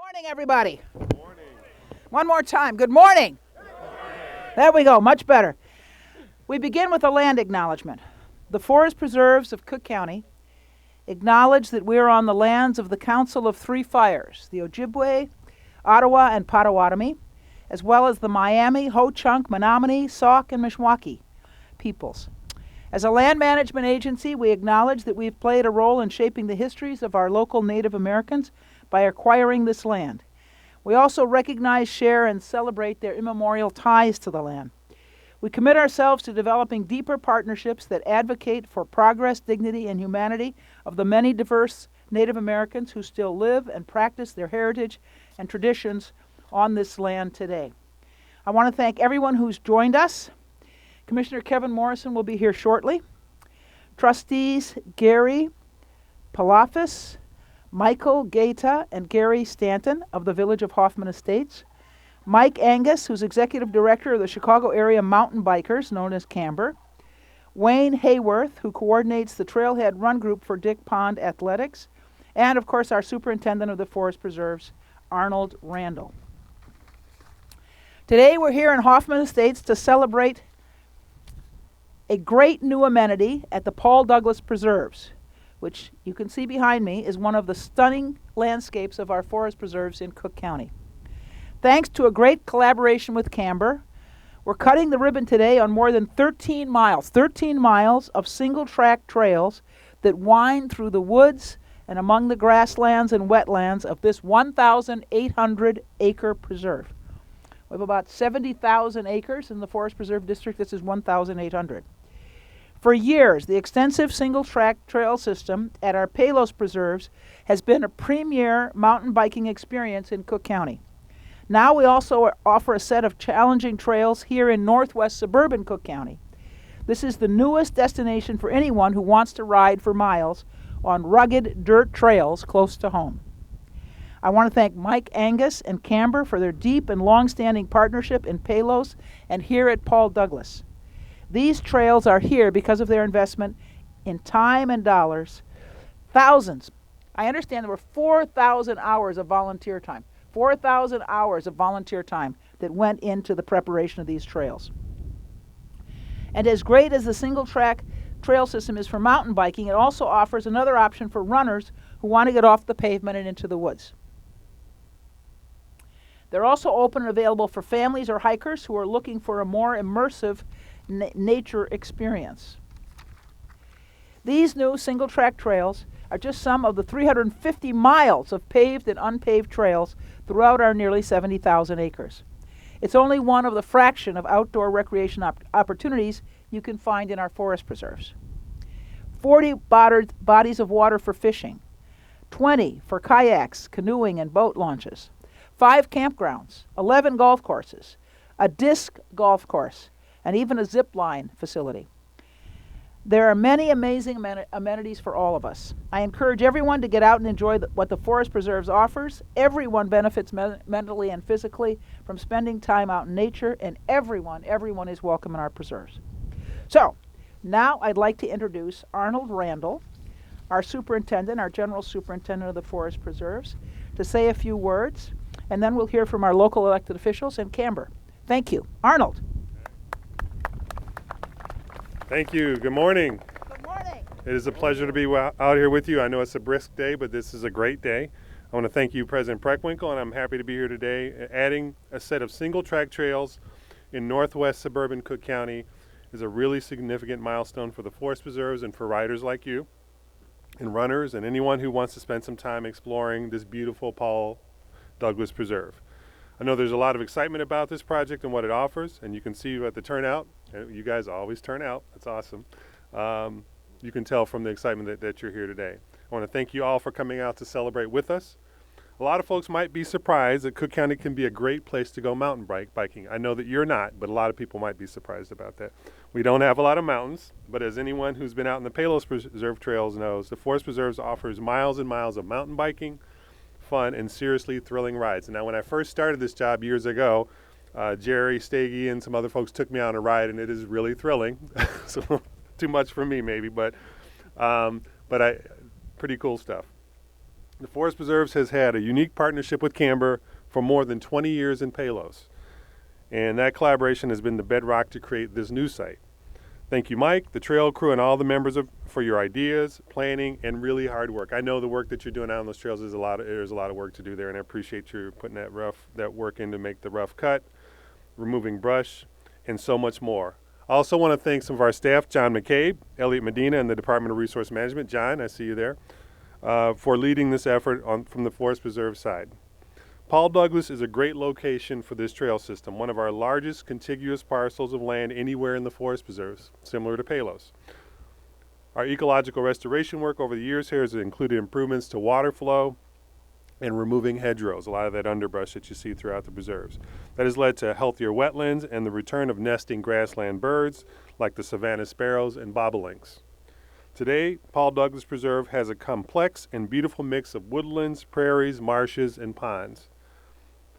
Morning, everybody. Good morning. One more time. Good morning. Good morning. There we go. Much better. We begin with a land acknowledgement. The Forest Preserves of Cook County acknowledge that we are on the lands of the Council of Three Fires, the Ojibwe, Ottawa, and Potawatomi, as well as the Miami, Ho-Chunk, Menominee, Sauk, and Mishwaukee peoples. As a land management agency, we acknowledge that we've played a role in shaping the histories of our local Native Americans by acquiring this land. We also recognize, share, and celebrate their immemorial ties to the land. We commit ourselves to developing deeper partnerships that advocate for progress, dignity, and humanity of the many diverse Native Americans who still live and practice their heritage and traditions on this land today. I want to thank everyone who's joined us. Commissioner Kevin Morrison will be here shortly. Trustees Gary Palafius, Michael Gaeta, and Gary Stanton of the Village of Hoffman Estates. Mike Angus, who's Executive Director of the Chicago Area Mountain Bikers, known as Camber. Wayne Hayworth, who coordinates the Trailhead Run Group for Dick Pond Athletics. And, of course, our Superintendent of the Forest Preserves, Arnold Randall. Today we're here in Hoffman Estates to celebrate a great new amenity at the Paul Douglas Preserves, which you can see behind me is one of the stunning landscapes of our forest preserves in Cook County. Thanks to a great collaboration with Camber, we're cutting the ribbon today on more than 13 miles of single-track trails that wind through the woods and among the grasslands and wetlands of this 1,800-acre preserve. We have about 70,000 acres in the Forest Preserve District. This is 1,800. For years, the extensive single-track trail system at our Palos Preserves has been a premier mountain biking experience in Cook County. Now we also offer a set of challenging trails here in northwest suburban Cook County. This is the newest destination for anyone who wants to ride for miles on rugged dirt trails close to home. I want to thank Mike Angus and Camber for their deep and long-standing partnership in Palos and here at Paul Douglas. These trails are here because of their investment in time and dollars. Thousands. I understand there were 4,000 hours of volunteer time. 4,000 hours of volunteer time that went into the preparation of these trails. And as great as the single-track trail system is for mountain biking, it also offers another option for runners who want to get off the pavement and into the woods. They're also open and available for families or hikers who are looking for a more immersive nature experience. These new single-track trails are just some of the 350 miles of paved and unpaved trails throughout our nearly 70,000 acres. It's only one of the fraction of outdoor recreation opportunities you can find in our forest preserves. 40 bodies of water for fishing, 20 for kayaks, canoeing, and boat launches, 5 campgrounds, 11 golf courses, a disc golf course, and even a zip line facility. There are many amazing amenities for all of us. I encourage everyone to get out and enjoy what the Forest Preserves offers. Everyone benefits mentally and physically from spending time out in nature, and everyone is welcome in our preserves. So, now I'd like to introduce Arnold Randall, our superintendent, our general superintendent of the Forest Preserves, to say a few words, and then we'll hear from our local elected officials and Camber. Thank you. Arnold. Thank you. Good morning. Good morning. It is a pleasure to be out here with you. I know it's a brisk day, but this is a great day. I want to thank you, President Preckwinkle, and I'm happy to be here today. Adding a set of single-track trails in northwest suburban Cook County is a really significant milestone for the Forest Preserves and for riders like you and runners and anyone who wants to spend some time exploring this beautiful Paul Douglas Preserve. I know there's a lot of excitement about this project and what it offers, and you can see at the turnout. You guys always turn out. That's awesome. You can tell from the excitement that you're here today. I want to thank you all for coming out to celebrate with us. A lot of folks might be surprised that Cook County can be a great place to go mountain biking. I know that you're not, but a lot of people might be surprised about that. We don't have a lot of mountains, but as anyone who's been out in the Palos Preserve trails knows, the Forest Preserves offers miles and miles of mountain biking, fun, and seriously thrilling rides. Now, when I first started this job years ago, Jerry Stagey and some other folks took me on a ride, and it is really thrilling. So too much for me maybe, but pretty cool stuff. The Forest Preserves has had a unique partnership with Camber for more than 20 years in Palos, and that collaboration has been the bedrock to create this new site. Thank you, Mike, the trail crew, and all the members for your ideas, planning, and really hard work. I know the work that you're doing out on those trails there's a lot of work to do there, and I appreciate you putting that work in to make the rough cut, removing brush, and so much more. I also want to thank some of our staff, John McCabe, Elliot Medina, and the Department of Resource Management. John, I see you there, for leading this effort from the Forest Preserve side. Paul Douglas is a great location for this trail system, one of our largest contiguous parcels of land anywhere in the Forest Preserves, similar to Palos. Our ecological restoration work over the years here has included improvements to water flow and removing hedgerows, a lot of that underbrush that you see throughout the preserves. That has led to healthier wetlands and the return of nesting grassland birds like the savanna sparrows and bobolinks. Today, Paul Douglas Preserve has a complex and beautiful mix of woodlands, prairies, marshes, and ponds.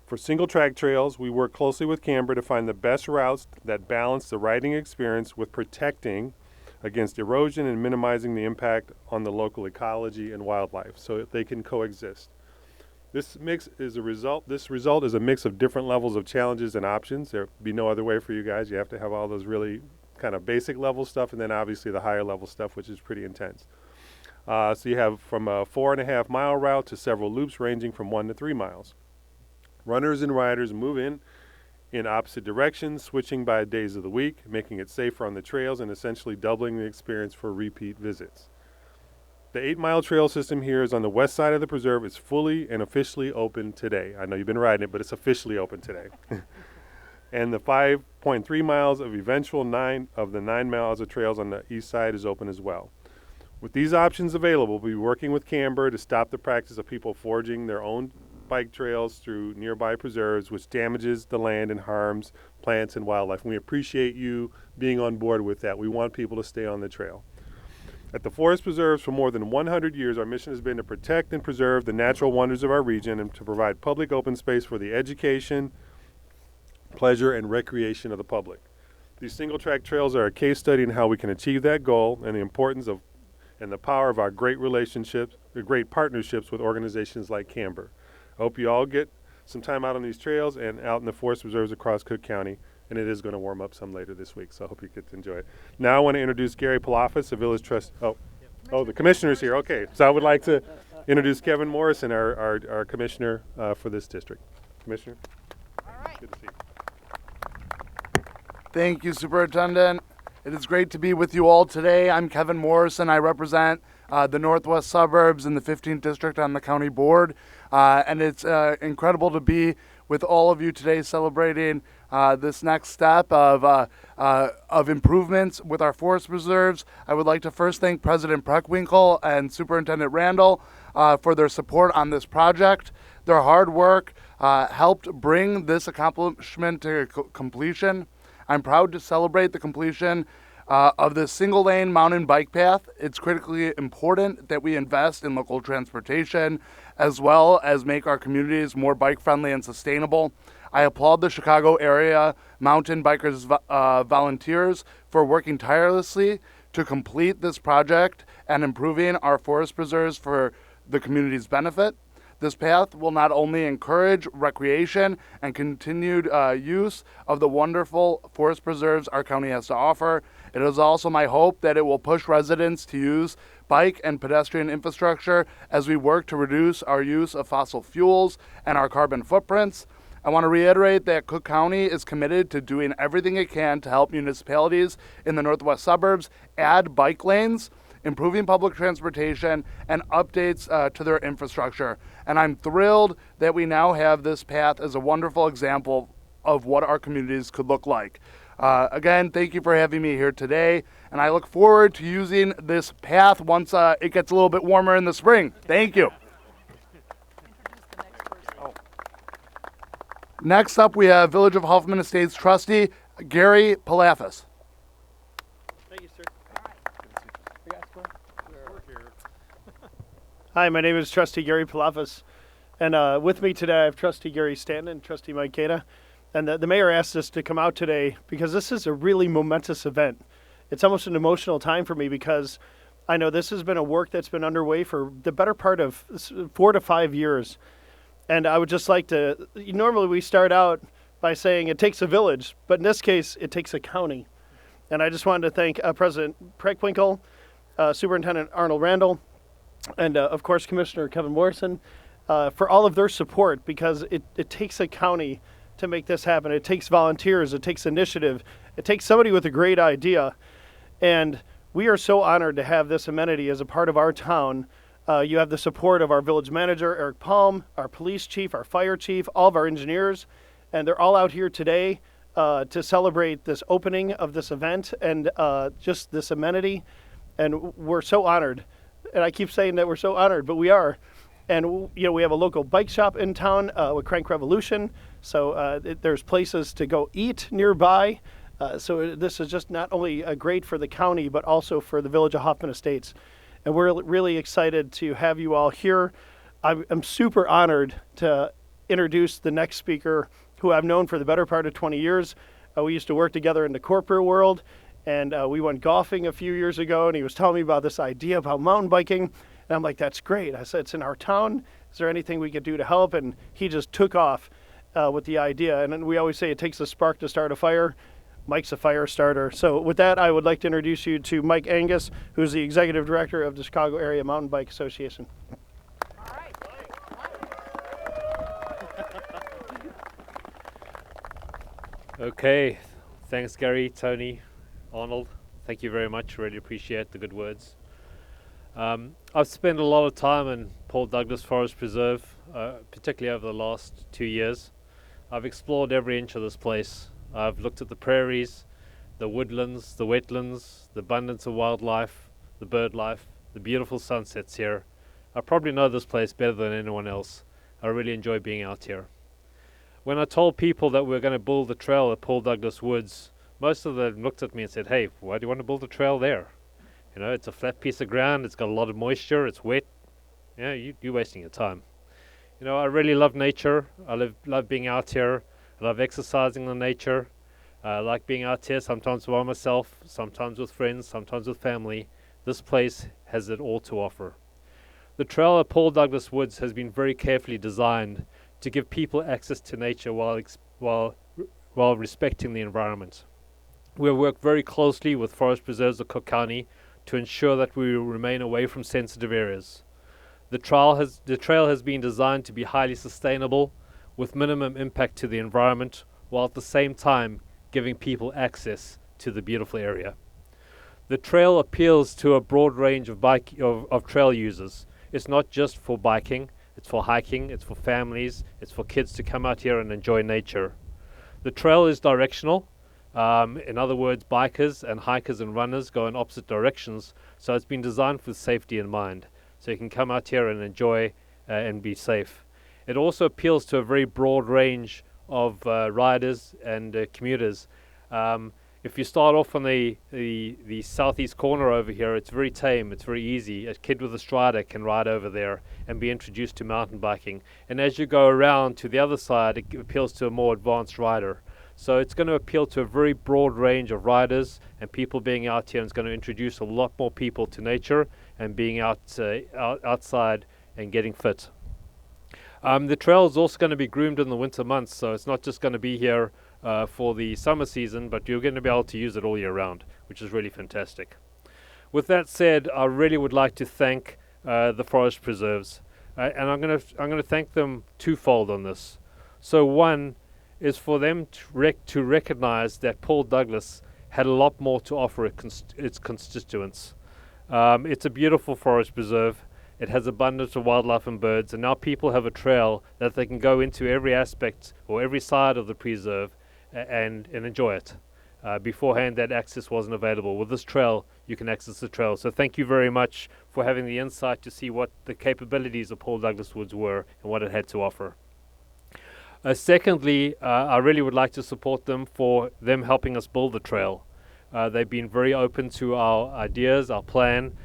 For single track trails, we work closely with Camber to find the best routes that balance the riding experience with protecting against erosion and minimizing the impact on the local ecology and wildlife so that they can coexist. This result is a mix of different levels of challenges and options. There'll be no other way for you guys. You have to have all those really kind of basic level stuff and then obviously the higher level stuff, which is pretty intense. So you have from a 4.5 mile route to several loops ranging from 1 to 3 miles. Runners and riders move in opposite directions, switching by days of the week, making it safer on the trails and essentially doubling the experience for repeat visits. The 8-mile trail system here is on the west side of the preserve. It's fully and officially open today. I know you've been riding it, but it's officially open today. And the 5.3 miles of eventual 9 miles of trails on the east side is open as well. With these options available, we'll be working with Camber to stop the practice of people forging their own bike trails through nearby preserves, which damages the land and harms plants and wildlife. And we appreciate you being on board with that. We want people to stay on the trail. At the Forest Preserves for more than 100 years, our mission has been to protect and preserve the natural wonders of our region and to provide public open space for the education, pleasure, and recreation of the public. These single-track trails are a case study in how we can achieve that goal and the importance of and the power of our great relationships, the great partnerships with organizations like Camber. I hope you all get some time out on these trails and out in the Forest Preserves across Cook County, and it is going to warm up some later this week, so I hope you get to enjoy it. Now I want to introduce Gary Palafius, the village trustee. Oh, the commissioner's here. Okay, so I would like to introduce Kevin Morrison, our commissioner for this district. Commissioner? All right. Good to see you. Thank you, Superintendent. It is great to be with you all today. I'm Kevin Morrison. I represent the northwest suburbs in the 15th district on the county board. And it's incredible to be with all of you today celebrating this next step of improvements with our forest preserves. I would like to first thank President Preckwinkle and Superintendent Randall for their support on this project. Their hard work helped bring this accomplishment to completion. I'm proud to celebrate the completion of this single-lane mountain bike path. It's critically important that we invest in local transportation as well as make our communities more bike-friendly and sustainable. I applaud the Chicago area mountain bikers volunteers for working tirelessly to complete this project and improving our forest preserves for the community's benefit. This path will not only encourage recreation and continued use of the wonderful forest preserves our county has to offer, it is also my hope that it will push residents to use bike and pedestrian infrastructure as we work to reduce our use of fossil fuels and our carbon footprints. I want to reiterate that Cook County is committed to doing everything it can to help municipalities in the northwest suburbs add bike lanes, improving public transportation, and updates to their infrastructure. And I'm thrilled that we now have this path as a wonderful example of what our communities could look like. Again, thank you for having me here today, and I look forward to using this path once it gets a little bit warmer in the spring. Thank you. Next up, we have Village of Hoffman Estates Trustee Gary Palafius. Thank you, sir. Hi, my name is Trustee Gary Palafius, and with me today I have Trustee Gary Stanton and Trustee Mike Cada. And the mayor asked us to come out today because this is a really momentous event. It's almost an emotional time for me because I know this has been a work that's been underway for the better part of 4 to 5 years. And I would just like to, normally we start out by saying it takes a village, but in this case, it takes a county. And I just wanted to thank President Preckwinkle, Superintendent Arnold Randall, and of course, Commissioner Kevin Morrison, for all of their support, because it takes a county to make this happen. It takes volunteers, it takes initiative, it takes somebody with a great idea. And we are so honored to have this amenity as a part of our town. You have the support of our village manager, Eric Palm, our police chief, our fire chief, all of our engineers, and they're all out here today to celebrate this opening of this event and just this amenity. And we're so honored. And I keep saying that we're so honored, but we are. And we have a local bike shop in town with Crank Revolution, so there's places to go eat nearby. So this is just not only great for the county, but also for the village of Hoffman Estates. And we're really excited to have you all here. I'm super honored to introduce the next speaker, who I've known for the better part of 20 years. We used to work together in the corporate world, and we went golfing a few years ago, and he was telling me about this idea about mountain biking. And I'm like, that's great. I said, it's in our town. Is there anything we could do to help? And he just took off with the idea. And then we always say it takes a spark to start a fire. Mike's a fire starter. So with that, I would like to introduce you to Mike Angus, who's the Executive Director of the Chicago Area Mountain Bike Association. All right. Okay, thanks Gary, Tony, Arnold. Thank you very much. Really appreciate the good words. I've spent a lot of time in Paul Douglas Forest Preserve, particularly over the last 2 years. I've explored every inch of this place. I've looked at the prairies, the woodlands, the wetlands, the abundance of wildlife, the bird life, the beautiful sunsets here. I probably know this place better than anyone else. I really enjoy being out here. When I told people that we were going to build a trail at Paul Douglas Woods, most of them looked at me and said, hey, why do you want to build a trail there? You know, it's a flat piece of ground, it's got a lot of moisture, it's wet. Yeah, you're wasting your time. You know, I really love nature. I love being out here. I love exercising in nature. I like being out here, sometimes by myself, sometimes with friends, sometimes with family. This place has it all to offer. The trail at Paul Douglas Woods has been very carefully designed to give people access to nature while respecting the environment. We work very closely with Forest Preserves of Cook County to ensure that we remain away from sensitive areas. The trail has been designed to be highly sustainable, with minimum impact to the environment, while at the same time giving people access to the beautiful area. The trail appeals to a broad range of trail users. It's not just for biking, it's for hiking, it's for families, it's for kids to come out here and enjoy nature. The trail is directional. In other words, bikers and hikers and runners go in opposite directions, so it's been designed with safety in mind, so you can come out here and enjoy and be safe. It also appeals to a very broad range of riders and commuters. If you start off on the southeast corner over here, it's very tame, it's very easy. A kid with a strider can ride over there and be introduced to mountain biking. And as you go around to the other side, it appeals to a more advanced rider. So it's going to appeal to a very broad range of riders and people being out here, and it's going to introduce a lot more people to nature and being outside and getting fit. The trail is also going to be groomed in the winter months, so it's not just going to be here for the summer season, but you're going to be able to use it all year round, which is really fantastic. With that said, I really would like to thank the Forest Preserves, and I'm going to thank them twofold on this. So one is for them to recognize that Paul Douglas had a lot more to offer its constituents. It's a beautiful forest preserve. It has abundance of wildlife and birds, and now people have a trail that they can go into every aspect or every side of the preserve and enjoy it. Beforehand, that access wasn't available. With this trail, you can access the trail. So thank you very much for having the insight to see what the capabilities of Paul Douglas Woods were and what it had to offer. Secondly, I really would like to support them for them helping us build the trail. They've been very open to our ideas, our plan.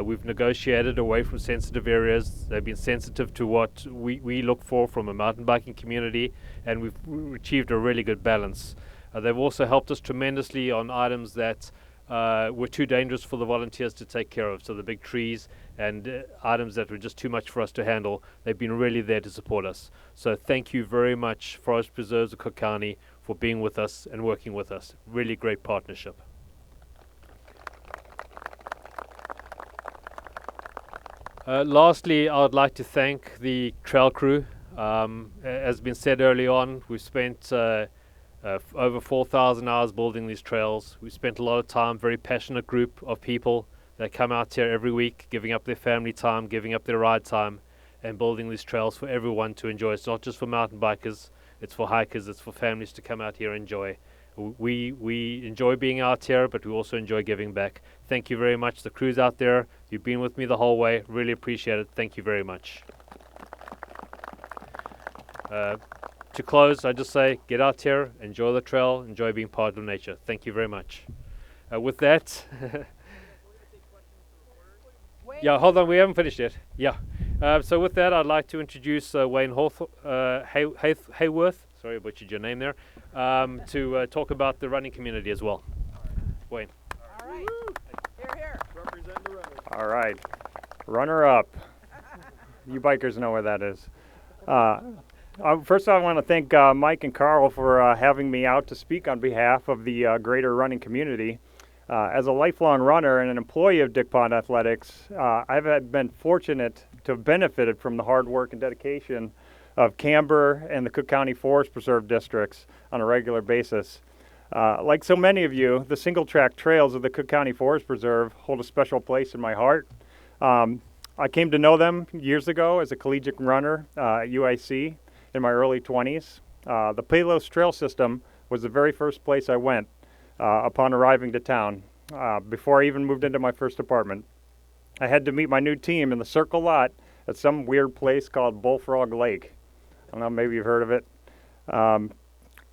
We've negotiated away from sensitive areas. They've been sensitive to what we look for from a mountain biking community, and we've achieved a really good balance. They've also helped us tremendously on items that were too dangerous for the volunteers to take care of. So the big trees and items that were just too much for us to handle, they've been really there to support us. So thank you very much, Forest Preserves of Cook County, for being with us and working with us. Really great partnership. Lastly, I would like to thank the trail crew. As been said early on, we've spent over 4,000 hours building these trails. We spent a lot of time, very passionate group of people that come out here every week, giving up their family time, giving up their ride time, and building these trails for everyone to enjoy. It's not just for mountain bikers, it's for hikers, it's for families to come out here and enjoy. We enjoy being out here, but we also enjoy giving back. Thank you very much. The crew's out there, you've been with me the whole way. Really appreciate it. Thank you very much. To close, I just say, get out here, enjoy the trail, enjoy being part of nature. Thank you very much. With that, yeah, hold on, we haven't finished yet. Yeah. So with that, I'd like to introduce Wayne Hayworth, sorry I butchered your name there, to talk about the running community as well. Wayne. All right. Here, here. Represent the runner. All right, runner up. You bikers know where that is. First, I want to thank Mike and Carl for having me out to speak on behalf of the greater running community. As a lifelong runner and an employee of Dick Pond Athletics, I've been fortunate to have benefited from the hard work and dedication of Camber and the Cook County Forest Preserve districts on a regular basis. Like so many of you, the single-track trails of the Cook County Forest Preserve hold a special place in my heart. I came to know them years ago as a collegiate runner at UIC in my early 20s. The Palafius Trail System was the very first place I went upon arriving to town, before I even moved into my first apartment. I had to meet my new team in the Circle Lot at some weird place called Bullfrog Lake. I don't know, maybe you've heard of it.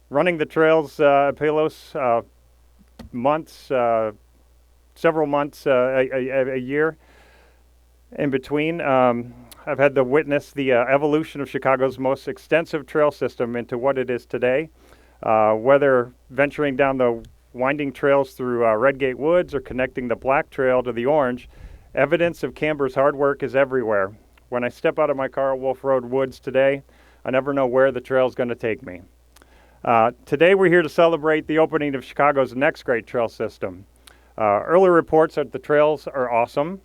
Running the trails at Palafius several months a year in between, I've had to witness the evolution of Chicago's most extensive trail system into what it is today. Whether venturing down the winding trails through Redgate Woods or connecting the Black Trail to the Orange, evidence of Camber's hard work is everywhere. When I step out of my car at Wolf Road Woods today, I never know where the trail's going to take me. Today we're here to celebrate the opening of Chicago's next great trail system. Early reports that the trails are awesome.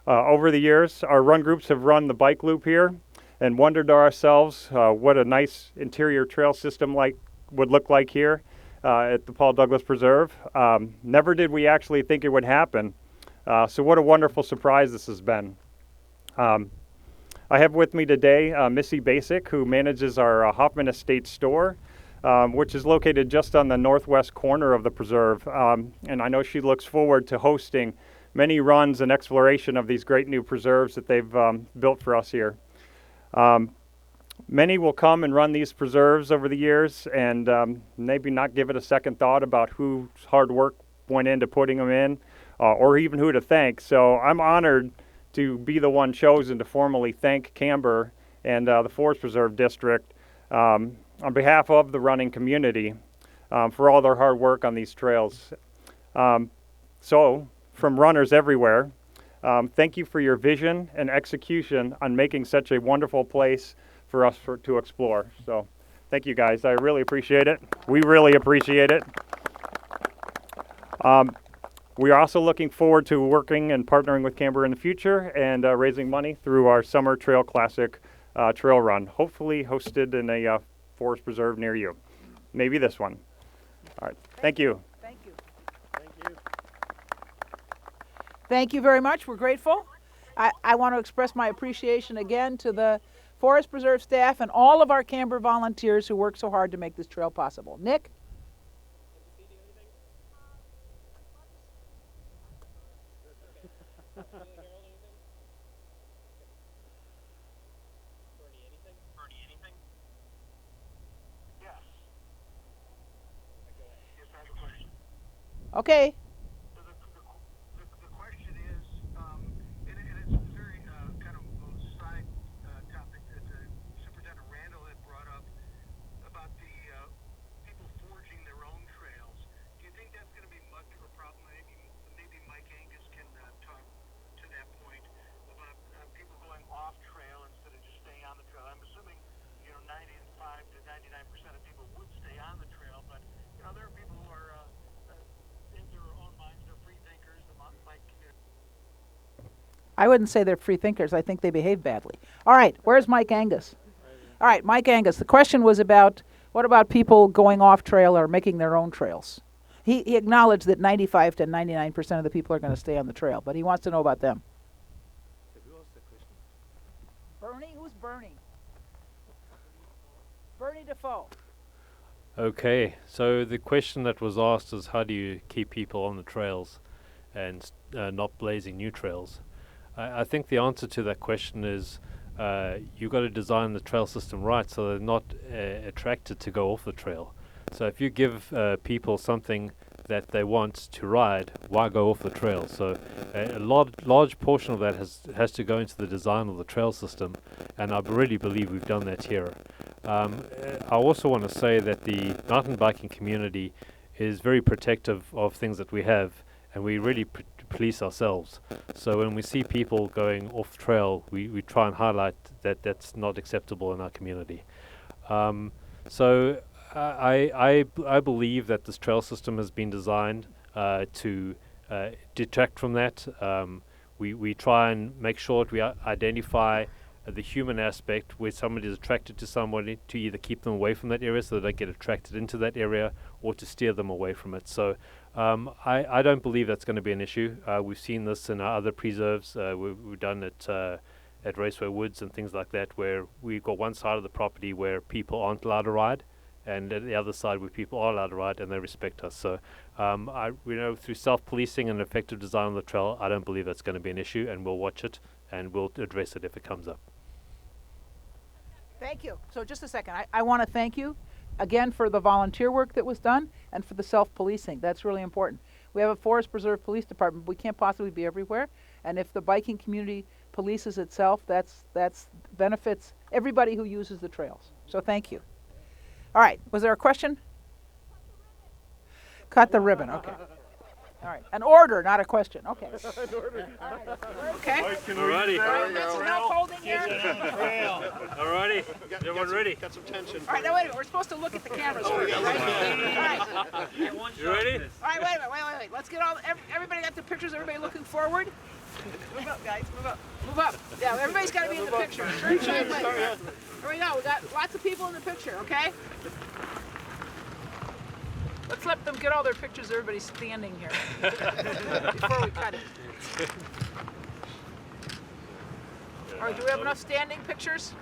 Over the years, our run groups have run the bike loop here and wondered to ourselves what a nice interior trail system would look like here at the Paul Douglas Preserve. Never did we actually think it would happen. So what a wonderful surprise this has been. I have with me today Missy Basic, who manages our Hoffman Estate store, which is located just on the northwest corner of the preserve. And I know she looks forward to hosting many runs and exploration of these great new preserves that they've built for us here. Many will come and run these preserves over the years and maybe not give it a second thought about whose hard work went into putting them in or even who to thank. So I'm honored to be the one chosen to formally thank Camber and the Forest Preserve District on behalf of the running community for all their hard work on these trails. So, from runners everywhere, thank you for your vision and execution on making such a wonderful place for us to explore. So, thank you guys. I really appreciate it. We really appreciate it. We are also looking forward to working and partnering with Camber in the future and raising money through our Summer Trail Classic trail run, hopefully hosted in a forest preserve near you. Maybe this one. All right. Thank you. Thank you. Thank you. Thank you very much. We're grateful. I want to express my appreciation again to the Forest Preserve staff and all of our Camber volunteers who work so hard to make this trail possible. Nick? Okay. The question is, and it's a very kind of side topic that Superintendent Randall had brought up about the people forging their own trails. Do you think that's going to be much of a problem, maybe I wouldn't say they're free thinkers. I think they behave badly. All right, where's Mike Angus? All right, Mike Angus. The question was about what about people going off trail or making their own trails? He acknowledged that 95 to 99% of the people are going to stay on the trail, but he wants to know about them. Bernie? Who's Bernie? Bernie Defoe. Okay, so the question that was asked is how do you keep people on the trails and not blazing new trails? I think the answer to that question is you've got to design the trail system right so they're not attracted to go off the trail. So if you give people something that they want to ride, why go off the trail? So a large portion of that has to go into the design of the trail system, and I really believe we've done that here. I also want to say that the mountain biking community is very protective of things that we have, and we really police ourselves. So when we see people going off trail, we try and highlight that that's not acceptable in our community. So I believe that this trail system has been designed to detract from that. We try and make sure that we identify the human aspect where somebody is attracted to somebody, to either keep them away from that area so that they get attracted into that area, or to steer them away from it. So I don't believe that's going to be an issue. We've seen this in our other preserves. We've done it at Raceway Woods and things like that, where we've got one side of the property where people aren't allowed to ride, and at the other side where people are allowed to ride and they respect us. So we know through self-policing and effective design of the trail, I don't believe that's going to be an issue, and we'll watch it and we'll address it if it comes up. Thank you. So just a second. I want to thank you again for the volunteer work that was done and for the self-policing. That's really important. We have a Forest Preserve Police Department. We can't possibly be everywhere. And if the biking community polices itself, that's benefits everybody who uses the trails. So thank you. All right. Was there a question? Cut the ribbon. Okay. All right. An order, not a question. Okay. An order. All right. Okay. Alrighty. That's enough holding here. Alrighty. Everyone ready? Got some tension. All right. Now wait a minute. We're supposed to look at the cameras first, right? All right. You ready? All right. Wait. Let's get everybody got the pictures. Everybody looking forward. Move up, guys. Move up. Move up. Yeah. Everybody's got to be in the picture. Here we go. We got lots of people in the picture. Okay. Let's let them get all their pictures. Everybody's standing here before we cut it. All right, do we have enough standing pictures?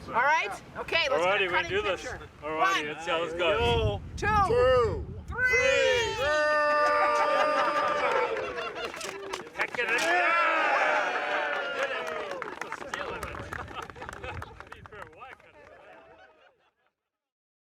All right. Okay, let's get a cutting picture. Alrighty, let's see how this goes. 2, 3.